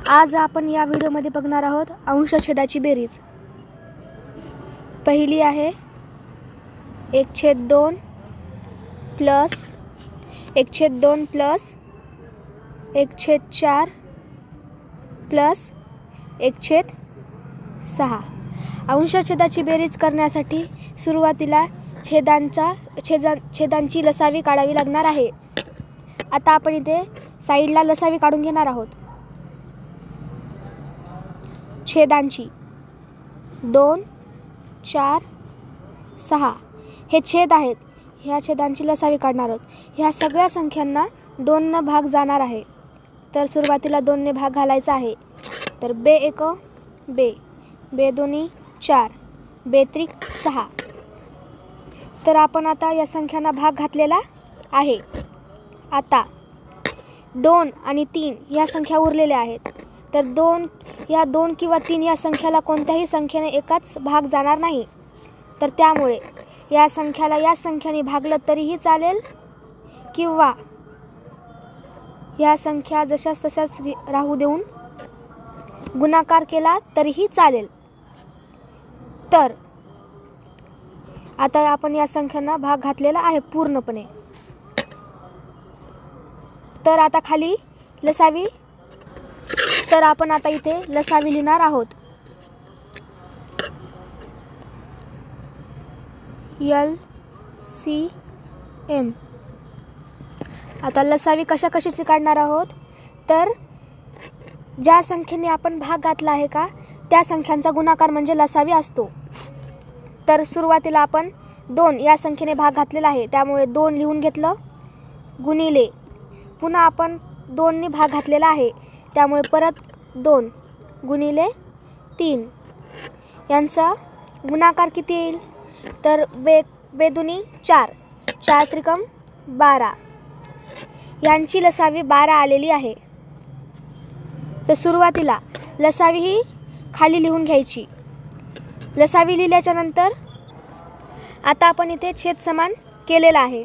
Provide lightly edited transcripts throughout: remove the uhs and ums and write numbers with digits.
आज आपण या व्हिडिओमध्ये बघणार आहोत अंशछेदाची बेरीज। पहिली आहे 1/2 प्लस 1/2 प्लस 1/4 प्लस 1/6। अंशछेदाची बेरीज करण्यासाठी सुरुवातीला छेदांची लसावी काढावी लागणार आहे। आता आपण इथे साइडला लसावी काढून घेणार आहोत। छेदांची 2 4 6 हे छेद आहेत। ह्या छेदांची लसावी काढणार आहोत। ह्या सगळ्या संख्यांना 2 ने भाग जाणार आहे। तर सुरुवातीला 2 ने भाग घालायचा आहे। तर बे 1 बे, बे 2 4, बे 3 6। तर आपण आता या संख्यांना भाग घातलेला आहे। आता 2 आणि 3 या संख्या उरलेल्या आहेत। तर 2 किंवा 3 या संख्याला कोणत्याही संख्येने एकाच भाग जाणार नाही। तर त्यामुळे या संख्याला या संख्याने भागलं तरीही चालेल किंवा या संख्या जशास तशाच राहू देऊन गुणाकार केला तरीही चालेल। तर आता आपण या संख्यांना भाग घातलेला आहे पूर्णपणे। तर आता खाली लसावी, तर आपण आता इथे लसावी लिहिणार आहोत। LCM। आता लसावी कशाची काढणार आहोत, तर ज्या संख्येने आपण भाग घातला आहे का त्या संख्यांचा गुणाकार म्हणजे लसावी असतो। तर सुरुवातीला आपण 2 या संख्येने भाग घातलेला आहे, त्यामुळे 2 लिहून घेतलं, गुणिले पुन्हा आपण 2 ने भाग घातलेला आहे, त्यामुळे परत 2 गुणिले 3 यांचा गुणाकार किती येईल, तर बे 2 4, 4 त्रिकम 12 यांची लसावी 12 आलेली आहे। तर सुरुवातीला लसावी ही खाली लिहून घ्यायची। लसावी लिहिल्याच्या नंतर आता आपण इथे छेद समान केलेला आहे।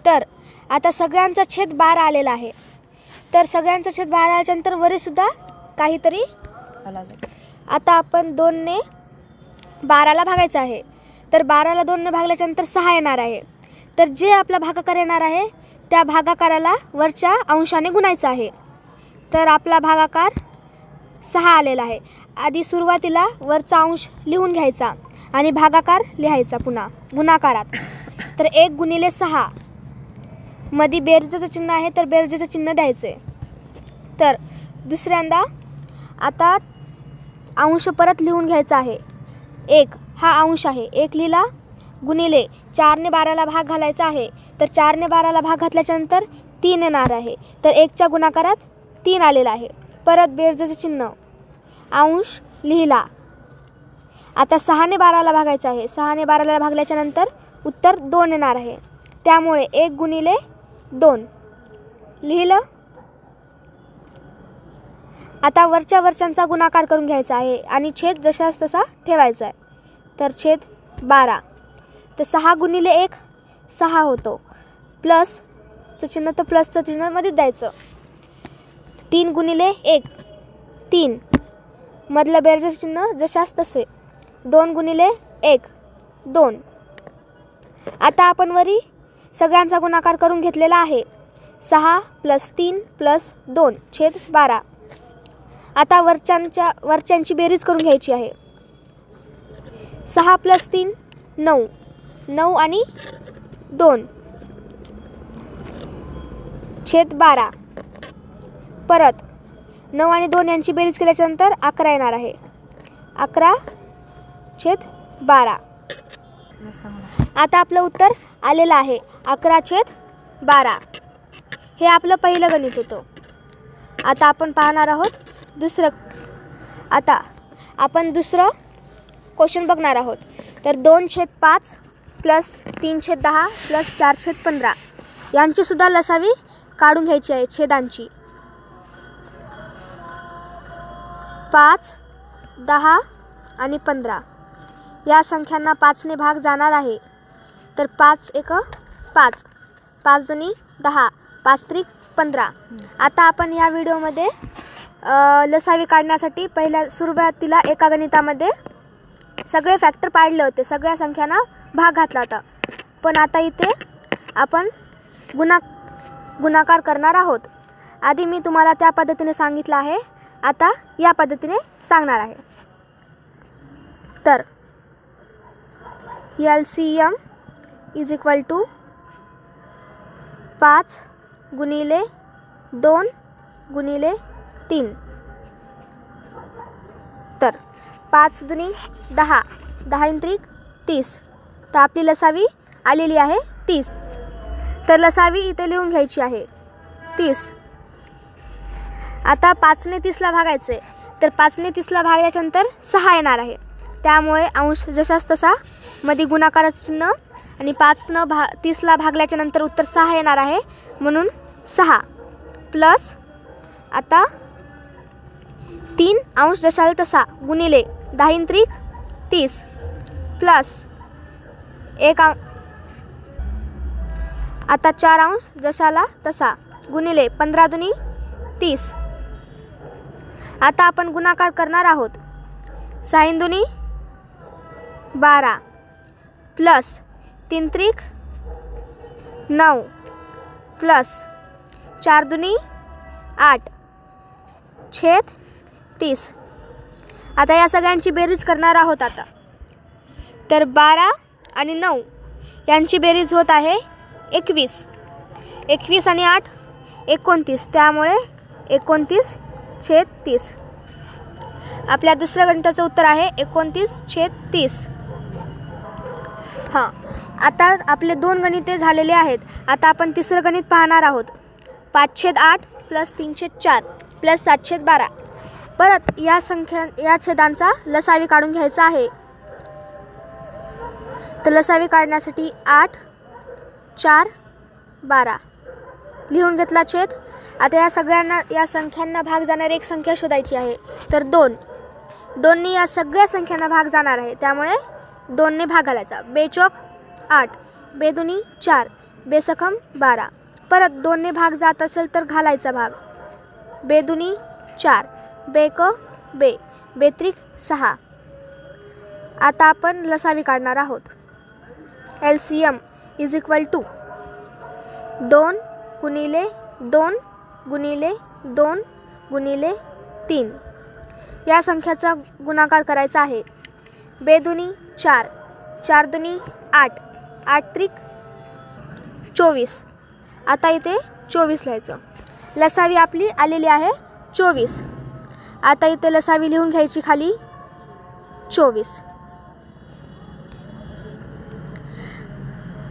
तर आता सगळ्यांचा छेद 12 आलेला आहे। तर सगळ्यांचा छेद 12 आल्यानंतर वरी सुद्धा काहीतरी आता आपण 2 ने 12ला भागायचं आहे। तर 12ला 2 ने भागल्यानंतर 6 येणार आहे। तर जे आपला भागाकार येणार आहे त्या भागाकाराला वरच्या अंशाने गुणायचं आहे। तर आपला भागाकार 6 आलेला आहे। आधी सुरुवातीला वरचा अंश लिहून घ्यायचा आणि भागाकार लिहायचा पुन्हा गुणाकारात। तर 1 गुणिले 6 मध्ये बेरजेचं चिन्ह आहे, तर बेरजेचं चिन्ह द्यायचे। तर दुसऱ्यांदा आता अंश परत लिहून घ्यायचा आहे। 1 हा अंश आहे, 1 लिहिला, गुणिले 4 ने 12ला भाग घालायचा आहे। तर 4 ने 12ला भाग घातल्यानंतर 3 येणार आहे। तर 1च्या गुणाकारात 3 आलेला आहे। परत बेरजेचं चिन्ह, अंश लिहिला। आता 6 ने 12ला भागायचं आहे। 6 ने 12ला भागल्यानंतर उत्तर 2 येणार आहे, त्यामुळे 1 गुणिले 2 लिहिलं। आता वरच्यांचा गुणाकार करून घ्यायचा आहे आणि छेद जशास तसा ठेवायचा आहे। तर छेद 12, तर 6 गुणिले 1 6 होतो, प्लसचं चिन्ह तर प्लसचं चिन्ह मध्ये द्यायचं। 3 गुणिले 1 3, मधलं बेरजेचं चिन्ह जशास तसे। 2 गुणिले 1 2। आता आपण वरी सगळ्यांचा गुणाकार करून घेतलेला आहे। 6 + 3 + 2 छेद 12। आता वरच्यांची बेरीज करून घ्यायची आहे। 6 + 3 9, 9 आणि 2 छेद 12। परत 9 आणि 2 यांची बेरीज केल्यानंतर 11 येणार आहे। 11 छेद 12। आता आपलं उत्तर आलेलं आहे 11 छेद 12। हे आपलं पहिलं गणित होतं। आता आपण पाहणार आहोत दुसरं। आता आपण दुसरं क्वेश्चन बघणार आहोत। तर 2/5 + 3/10 + 4/15 यांची सुद्धा लसावी काढून घ्यायची आहे छेदांची। 5 10 आणि 15 या संख्यांना 5 ने भाग जाणार आहे। तर 5 1 5, 5 2 10, 5 3 15। आता आपण या व्हिडिओमध्ये लसावी काढण्यासाठी पहिल्या सुरुवातीला एका गणितामध्ये सगळे फॅक्टर पाडले होते, सगळ्या संख्यांना भाग घातला होता. पण आता इथे आपण गुणाकार करणार आहोत. आधी मी तुम्हाला त्या पद्धतीने सांगितलं आहे, आता या पद्धतीने सांगणार आहे. तर LCM इज इक्वल टू 5 गुणिले 2 गुणिले 3. तर 5 दुनी 10, 10 त्रिक 30. तर आपली लसावी आलेली आहे 30. तर लसावी इथे लिहून घ्यायची आहे 30. आता 5ने 30ला भागायचे, तर 5ने 30ला भागल्याच्यानंतर 6 येणार आहे. त्यामुळे अंश जशास तसा मध्ये गुणाकाराचं चिन्ह आणि 5न 30ला भागल्याच्यानंतर उत्तर 6 येणार आहे, म्हणून 6 प्लस आता 3 अंश जशाला तसा गुणिले 10 त्रिक 30 प्लस 1 आता 4 अंश जशाला तसा गुणिले 15 दुनी 30. आता आपण गुणाकार करणार आहोत. 6 दुनी 12 प्लस 3 त्रिक 9 प्लस 4 दुनी 8 छेद 30. आता या सगळ्यांची बेरीज करणार आहोत. आता तर 12 आणि 9 यांची बेरीज होत आहे 21. 21 आणि 8 29. त्यामुळे 29 छेद 30. आपल्या दुसऱ्या गणिताचं उत्तर आहे 29 छेद 30. हां, आता आपले 2 गणिते झालेले आहेत. आता आपण तिसरं गणित पाहणार आहोत. 5/8 प्लस 3/4 प्लस 7/12. परत या छेदांचा लसावी काढून घ्यायचा आहे. तर लसावी काढण्यासाठी 8, 4, 12 लिहून घेतला छेद. आता या संख्यांना भाग जाणारी एक संख्या शोधायची आहे. तर 2ने या सगळ्या संख्यांना भाग जाणार आहे, त्यामुळे 2ने भाग घालायचा. 2 चौक 8, 2 दुनी 4, 2 सखम 12. परत 2ने भाग जात असेल तर घालायचा भाग. 2 दुनी 4, 2 एक 2, 2 त्रिक 6. आता आपण लसावी काढणार आहोत. LCM इज इक्वल टू 2 गुणिले 2 गुणिले 2 गुणिले 3. या संख्याचा गुणाकार करायचा आहे. 2 दुनी 4, 4 दुनी 8, 8 त्रिक 24. आता इथे 24 लिहायचं. लसावी आपली आलेली आहे 24. आता इथे लसावी लिहून घ्यायची खाली 24.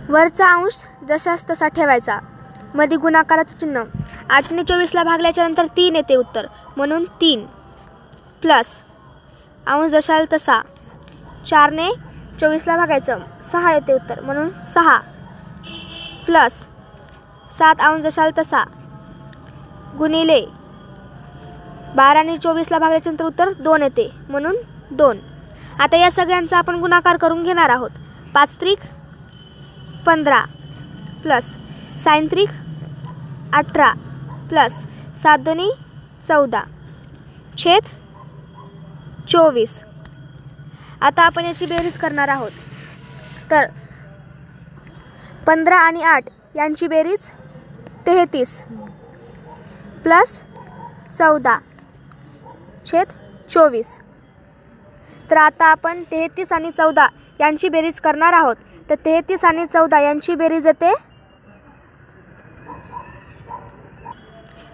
वरचा अंश जशास तसा ठेवायचा. मध्ये गुणाकाराचं चिन्ह. 8ने 24ला भागल्याच्यानंतर 3 येते उत्तर, म्हणून 3 प्लस अंश जशाला तसा 4ने 24ला भागायचं, 6 येते उत्तर, म्हणून 6 प्लस 7 अंश जशाला तसा गुणिले 12ने 24ला भागल्याच्यानंतर उत्तर 2 येते, म्हणून 2. आता या सगळ्यांचा आपण गुणाकार करून घेणार आहोत. 5 त्रिक 15 प्लस 6 त्रिक 18 प्लस 7 दुनी 14 छेद 24. आता आपण याची बेरीज करणार आहोत. तर 15 आणि 8 यांची बेरीज 33 प्लस 14 छेद 24. तर आता आपण 33 आणि 14 यांची बेरीज करणार आहोत. तर 33 आणि 14 यांची बेरीज येते,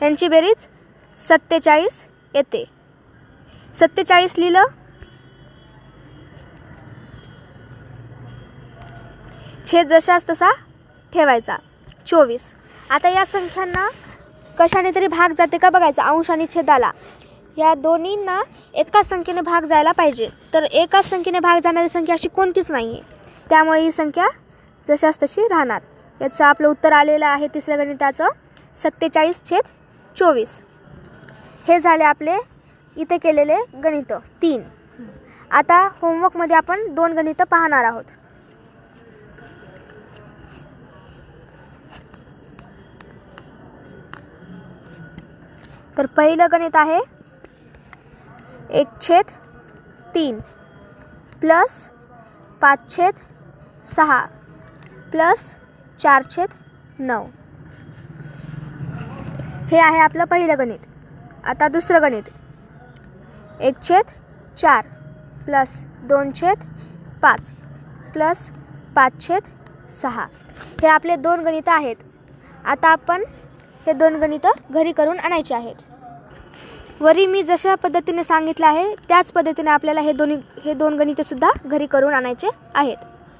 यांची बेरीज 47 येते. 47 लिहिलं. छेद जशास तसा ठेवायचा 24. आता या संख्यांना कशाने तरी भाग जाते का बघायचं. अंश आणि छेदाला या दोन्हींना एकाच संख्येने भाग जायला पाहिजे. तर एकाच संख्येने भाग जाणारी संख्या अशी कोणतीच नाही आहे, त्यामुळे ही संख्या जशास तशी राहणार. याचं आपलं उत्तर आलेलं आहे तिसऱ्या गणिताचं 47/24. हे झाले आपले इथे केलेले गणितं 3. आता होमवर्कमध्ये आपण 2 गणितं पाहणार आहोत. तर पहिलं गणित आहे 1/3 प्लस 5/6 प्लस 4/9. हे आहे आपलं पहिलं गणित. आता दुसरं गणित 1/4 प्लस 2/5 प्लस 5/6. हे आपले 2 गणितं आहेत. आता आपण हे 2 गणितं घरी करून आणायचे आहेत. वरी मी जशा पद्धतीने सांगितलं आहे त्याच पद्धतीने आपल्याला हे दोन गणिते सुद्धा घरी करून आणायचे आहेत.